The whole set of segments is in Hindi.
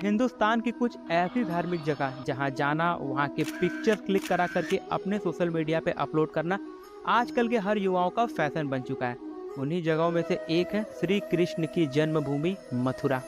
हिंदुस्तान की कुछ ऐसी धार्मिक जगह जहां जाना, वहां के पिक्चर क्लिक करा करके अपने सोशल मीडिया पे अपलोड करना आजकल के हर युवाओं का फैशन बन चुका है। उन्हीं जगहों में से एक है श्री कृष्ण की जन्मभूमि मथुरा।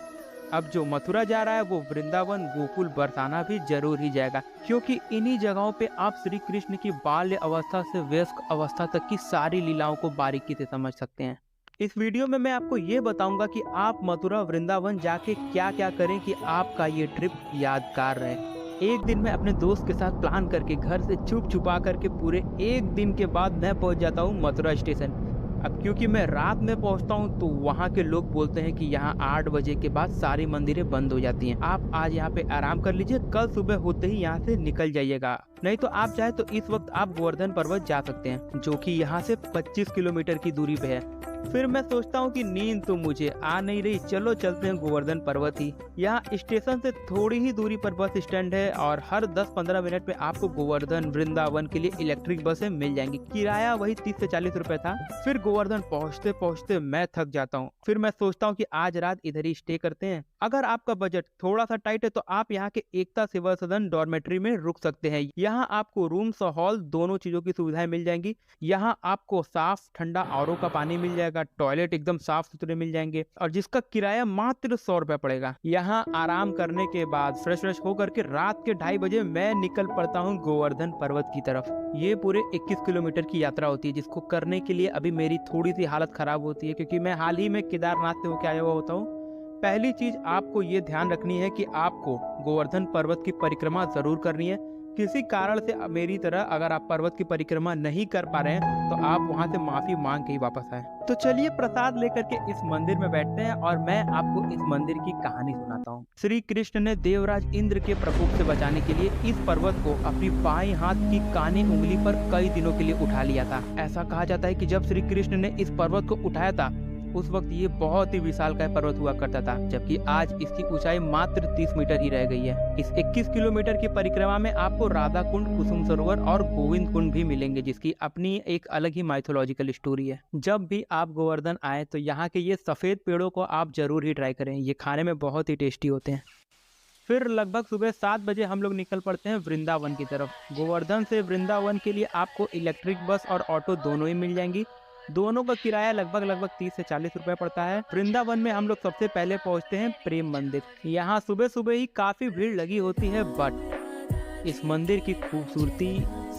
अब जो मथुरा जा रहा है वो वृंदावन, गोकुल, बरसाना भी जरूर ही जाएगा, क्योंकि इन्हीं जगहों पे आप श्री कृष्ण की बाल्य अवस्था से वयस्क अवस्था तक की सारी लीलाओं को बारीकी से समझ सकते हैं। इस वीडियो में मैं आपको ये बताऊंगा कि आप मथुरा, वृंदावन जाके क्या क्या करें कि आपका ये ट्रिप यादगार रहे। एक दिन मैं अपने दोस्त के साथ प्लान करके घर से छुप छुपा करके पूरे एक दिन के बाद मैं पहुंच जाता हूँ मथुरा स्टेशन। अब क्योंकि मैं रात में पहुंचता हूं तो वहां के लोग बोलते हैं कि यहाँ 8 बजे के बाद सारी मंदिरें बंद हो जाती हैं। आप आज यहाँ पे आराम कर लीजिए, कल सुबह होते ही यहाँ से निकल जाइएगा। नहीं तो आप चाहे तो इस वक्त आप गोवर्धन पर्वत जा सकते हैं, जो कि यहाँ से 25 किलोमीटर की दूरी पे है। फिर मैं सोचता हूँ कि नींद तो मुझे आ नहीं रही, चलो चलते हैं गोवर्धन पर्वत ही। यहाँ स्टेशन से थोड़ी ही दूरी पर बस स्टैंड है और हर 10-15 मिनट में आपको गोवर्धन, वृंदावन के लिए इलेक्ट्रिक बसें मिल जाएंगी। किराया वही 30 से 40 रुपए था। फिर गोवर्धन पहुँचते पहुँचते मैं थक जाता हूँ। फिर मैं सोचता हूँ कि आज रात इधर ही स्टे करते हैं। अगर आपका बजट थोड़ा सा टाइट है तो आप यहाँ के एकता सेवा सदन डॉर्मेट्री में रुक सकते हैं। यहाँ आपको रूम्स और हॉल दोनों चीजों की सुविधाएं मिल जाएंगी। यहाँ आपको साफ ठंडा आरओ का पानी मिल जाएगा, टॉयलेट एकदम साफ सुथरे मिल जाएंगे और जिसका किराया मात्र 100 रुपए पड़ेगा। यहाँ आराम करने के बाद फ्रेश होकर के रात के 2:30 बजे मैं निकल पड़ता हूँ गोवर्धन पर्वत की तरफ। ये पूरे 21 किलोमीटर की यात्रा होती है, जिसको करने के लिए अभी मेरी थोड़ी सी हालत खराब होती है, क्योंकि मैं हाल ही में केदारनाथ से होकर आया हुआ होता हूँ। पहली चीज आपको ये ध्यान रखनी है कि आपको गोवर्धन पर्वत की परिक्रमा जरूर करनी है। किसी कारण से मेरी तरह अगर आप पर्वत की परिक्रमा नहीं कर पा रहे हैं तो आप वहां से माफी मांग के ही वापस आए। तो चलिए प्रसाद लेकर के इस मंदिर में बैठते हैं और मैं आपको इस मंदिर की कहानी सुनाता हूँ। श्री कृष्ण ने देवराज इंद्र के प्रकोप से बचाने के लिए इस पर्वत को अपनी बाएं हाथ की कानी उंगली पर कई दिनों के लिए उठा लिया था। ऐसा कहा जाता है कि जब श्री कृष्ण ने इस पर्वत को उठाया था उस वक्त ये बहुत ही विशालकाय पर्वत हुआ करता था, जबकि आज इसकी ऊंचाई मात्र 30 मीटर ही रह गई है। इस 21 किलोमीटर की परिक्रमा में आपको राधा कुंड, कुसुम सरोवर और गोविंद कुंड भी मिलेंगे, जिसकी अपनी एक अलग ही माइथोलॉजिकल स्टोरी है। जब भी आप गोवर्धन आए तो यहाँ के ये सफेद पेड़ों को आप जरूर ही ट्राई करें, ये खाने में बहुत ही टेस्टी होते हैं। फिर लगभग सुबह 7 बजे हम लोग निकल पड़ते हैं वृंदावन की तरफ। गोवर्धन से वृंदावन के लिए आपको इलेक्ट्रिक बस और ऑटो दोनों ही मिल जाएंगी। दोनों का किराया लगभग 30 से 40 रुपए पड़ता है। वृंदावन में हम लोग सबसे पहले पहुंचते हैं प्रेम मंदिर। यहाँ सुबह सुबह ही काफी भीड़ लगी होती है, बट इस मंदिर की खूबसूरती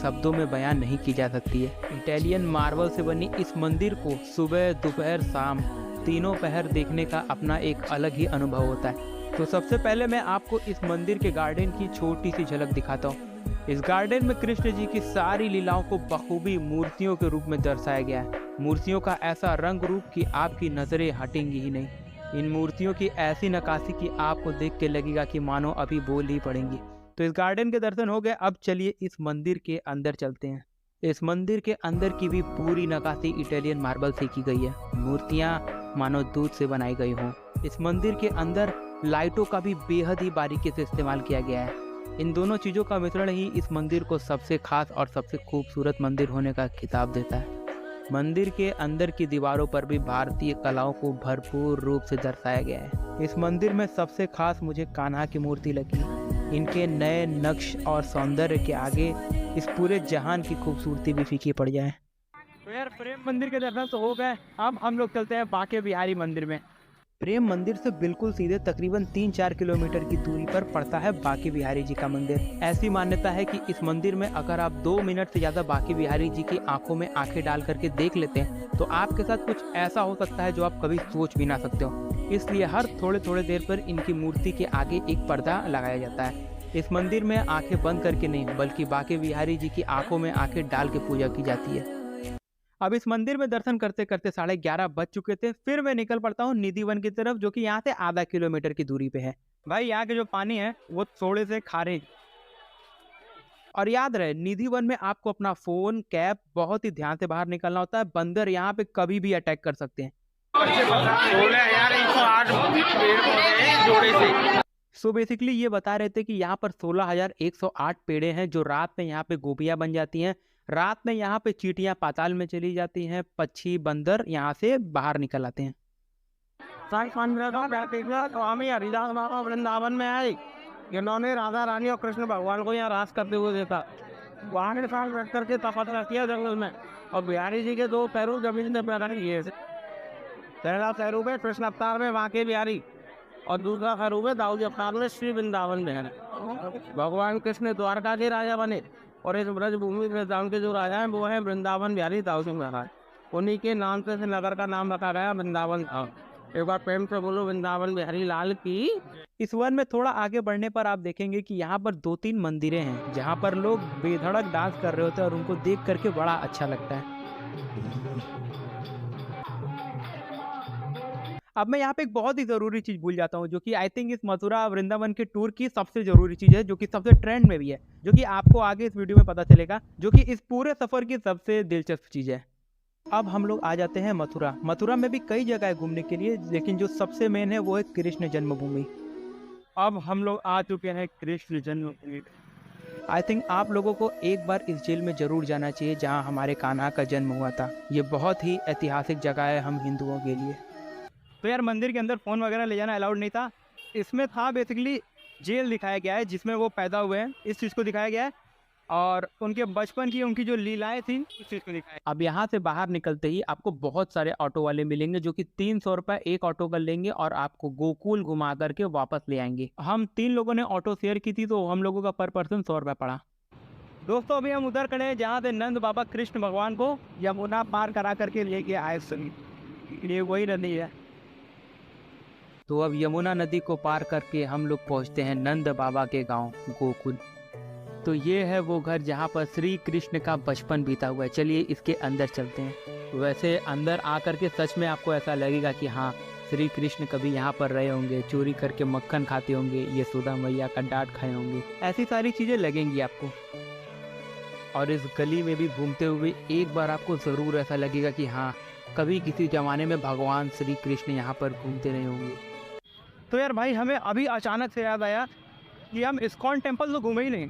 शब्दों में बयान नहीं की जा सकती है। इटालियन मार्बल से बनी इस मंदिर को सुबह, दोपहर, शाम तीनों पहर देखने का अपना एक अलग ही अनुभव होता है। तो सबसे पहले मैं आपको इस मंदिर के गार्डन की छोटी सी झलक दिखाता हूँ। इस गार्डन में कृष्ण जी की सारी लीलाओं को बखूबी मूर्तियों के रूप में दर्शाया गया है। मूर्तियों का ऐसा रंग रूप कि आपकी नजरें हटेंगी ही नहीं। इन मूर्तियों की ऐसी नक्काशी कि आपको देख के लगेगा कि मानो अभी बोल ही पड़ेंगी। तो इस गार्डन के दर्शन हो गए, अब चलिए इस मंदिर के अंदर चलते हैं। इस मंदिर के अंदर की भी पूरी नक्काशी इटालियन मार्बल से की गई है। मूर्तियां मानो दूध से बनाई गई हों। इस मंदिर के अंदर लाइटों का भी बेहद ही बारीकी से इस्तेमाल किया गया है। इन दोनों चीजों का मिश्रण ही इस मंदिर को सबसे खास और सबसे खूबसूरत मंदिर होने का खिताब देता है। मंदिर के अंदर की दीवारों पर भी भारतीय कलाओं को भरपूर रूप से दर्शाया गया है। इस मंदिर में सबसे खास मुझे कान्हा की मूर्ति लगी। इनके नए नक्श और सौंदर्य के आगे इस पूरे जहान की खूबसूरती भी फीकी पड़ जाए। तो यार प्रेम मंदिर के दर्शन तो हो गए, अब हम लोग चलते हैं बांके बिहारी मंदिर में। प्रेम मंदिर से बिल्कुल सीधे तकरीबन 3-4 किलोमीटर की दूरी पर पड़ता है बांके बिहारी जी का मंदिर। ऐसी मान्यता है कि इस मंदिर में अगर आप 2 मिनट से ज्यादा बांके बिहारी जी की आंखों में आंखें डाल करके देख लेते हैं तो आपके साथ कुछ ऐसा हो सकता है जो आप कभी सोच भी ना सकते हो। इसलिए हर थोड़े देर पर इनकी मूर्ति के आगे एक पर्दा लगाया जाता है। इस मंदिर में आंखें बंद करके नहीं, बल्कि बांके बिहारी जी की आंखों में आंखें डाल के पूजा की जाती है। अब इस मंदिर में दर्शन करते करते 11:30 बज चुके थे। फिर मैं निकल पड़ता हूँ निधिवन की तरफ, जो कि यहाँ से आधा किलोमीटर की दूरी पे है। भाई यहाँ के जो पानी है वो थोड़े से खारे, और याद रहे निधिवन में आपको अपना फोन, कैप बहुत ही ध्यान से बाहर निकलना होता है। बंदर यहाँ पे कभी भी अटैक कर सकते हैं। सो बेसिकली ये बता रहे थे कि यहाँ पर 16,108 पेड़े हैं जो रात में यहाँ पे गोपियां बन जाती हैं। रात में यहाँ पे चींटियां पाताल में चली जाती हैं, पक्षी, बंदर यहाँ से बाहर निकल आते हैं। स्वामी हरिदास बाबा वृंदावन में आए, जिन्होंने राधा रानी और कृष्ण भगवान को यहाँ रास करते हुए देखा। वहाँ के साथ बैठ करके तपस्या किया जंगल में, और बिहारी जी के 2 पैरू जमीन में पैदा किए। पहला स्वरूप है कृष्ण अवतार में वहाँ के बिहारी, और दूसरा स्वरूप है दाऊदी अवतार में श्री वृंदावन बिहारी। भगवान कृष्ण द्वारका के राजा बने, और इस ब्रज भूमि वृंदावन के जो राजा हैं वो है वृंदावन बिहारी दाऊदी महाराज। उन्हीं के नाम से इस नगर का नाम रखा गया वृंदावन धाम। एक बार प्रेम से बोलो वृंदावन बिहारी लाल की। इस वन में थोड़ा आगे बढ़ने पर आप देखेंगे कि यहाँ पर 2-3 मंदिरें हैं जहाँ पर लोग बेधड़क डांस कर रहे होते हैं, और उनको देख करके बड़ा अच्छा लगता है। अब मैं यहाँ पे एक बहुत ही ज़रूरी चीज़ भूल जाता हूँ, जो कि आई थिंक इस मथुरा वृंदावन के टूर की सबसे ज़रूरी चीज़ है, जो कि सबसे ट्रेंड में भी है, जो कि आपको आगे इस वीडियो में पता चलेगा, जो कि इस पूरे सफ़र की सबसे दिलचस्प चीज़ है। अब हम लोग आ जाते हैं मथुरा। मथुरा में भी कई जगह है घूमने के लिए, लेकिन जो सबसे मेन है वो है कृष्ण जन्मभूमि। अब हम लोग आ चुके हैं कृष्ण जन्मभूमि। आई थिंक आप लोगों को एक बार इस जेल में ज़रूर जाना चाहिए जहाँ हमारे कान्हा का जन्म हुआ था। ये बहुत ही ऐतिहासिक जगह है हम हिंदुओं के लिए। तो यार मंदिर के अंदर फ़ोन वगैरह ले जाना अलाउड नहीं था। इसमें था बेसिकली जेल दिखाया गया है जिसमें वो पैदा हुए हैं, इस चीज़ को दिखाया गया है, और उनके बचपन की उनकी जो लीलाएं थी उस चीज़ को दिखाया। अब यहाँ से बाहर निकलते ही आपको बहुत सारे ऑटो वाले मिलेंगे जो कि 300 रुपये एक ऑटो का लेंगे और आपको गोकुल घुमा करके वापस ले आएंगे। हम 3 लोगों ने ऑटो शेयर की थी, तो हम लोगों का पर पर्सन 100 रुपये पड़ा। दोस्तों अभी हम उधर खड़े हैं जहाँ से नंद बाबा कृष्ण भगवान को यमुना पार करा करके लेके आए। ये वही नदी है। तो अब यमुना नदी को पार करके हम लोग पहुँचते हैं नंद बाबा के गाँव गोकुल। तो ये है वो घर जहाँ पर श्री कृष्ण का बचपन बीता हुआ है। चलिए इसके अंदर चलते हैं। वैसे अंदर आकर के सच में आपको ऐसा लगेगा कि हाँ श्री कृष्ण कभी यहाँ पर रहे होंगे, चोरी करके मक्खन खाते होंगे, यशोदा मैया का डांट खाए होंगे, ऐसी सारी चीज़ें लगेंगी आपको। और इस गली में भी घूमते हुए एक बार आपको ज़रूर ऐसा लगेगा कि हाँ कभी किसी ज़माने में भगवान श्री कृष्ण यहाँ पर घूमते रहे होंगे। तो यार भाई हमें अभी अचानक से याद आया कि हम इस्कॉन टेम्पल तो घूमे ही नहीं,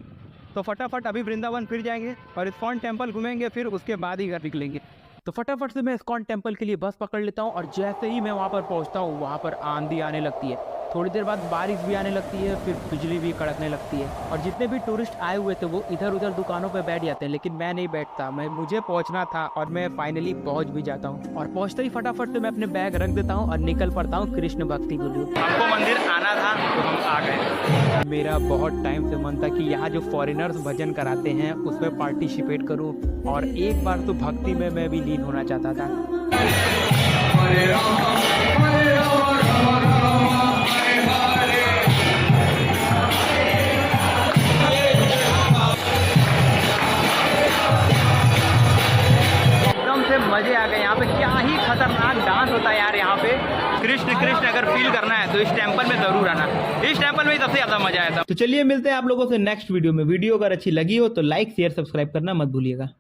तो फटाफट अभी वृंदावन फिर जाएंगे और इस्कॉन टेम्पल घूमेंगे, फिर उसके बाद ही घर निकलेंगे। तो फटाफट से मैं इस्कॉन टेम्पल के लिए बस पकड़ लेता हूँ, और जैसे ही मैं वहाँ पर पहुँचता हूँ वहाँ पर आंधी आने लगती है, थोड़ी देर बाद बारिश भी आने लगती है, फिर बिजली भी कड़कने लगती है। और जितने भी टूरिस्ट आए हुए थे वो इधर उधर दुकानों पर बैठ जाते हैं, लेकिन मैं नहीं बैठता। मुझे पहुँचना था और मैं फाइनली पहुँच भी जाता हूँ, और पहुँचते ही फटाफट से मैं अपने बैग रख देता हूँ और निकल पड़ता हूँ कृष्ण भक्ति के लिए। हमको मंदिर आना था तो हम आ गए। मेरा बहुत टाइम से मन था कि यहाँ जो फॉरेनर्स भजन कराते हैं उसमें पार्टिसिपेट करूँ, और एक बार तो भक्ति में मैं भी लीन होना चाहता था। मजे आ गए। यहाँ पे क्या ही खतरनाक डांस होता है यार। यहाँ पे कृष्ण कृष्ण अगर फील करना है तो इस टेम्पल में जरूर आना। इस टेम्पल में सबसे ज्यादा मजा आया था। तो चलिए मिलते हैं आप लोगों से नेक्स्ट वीडियो में। वीडियो अगर अच्छी लगी हो तो लाइक शेयर सब्सक्राइब करना मत भूलिएगा।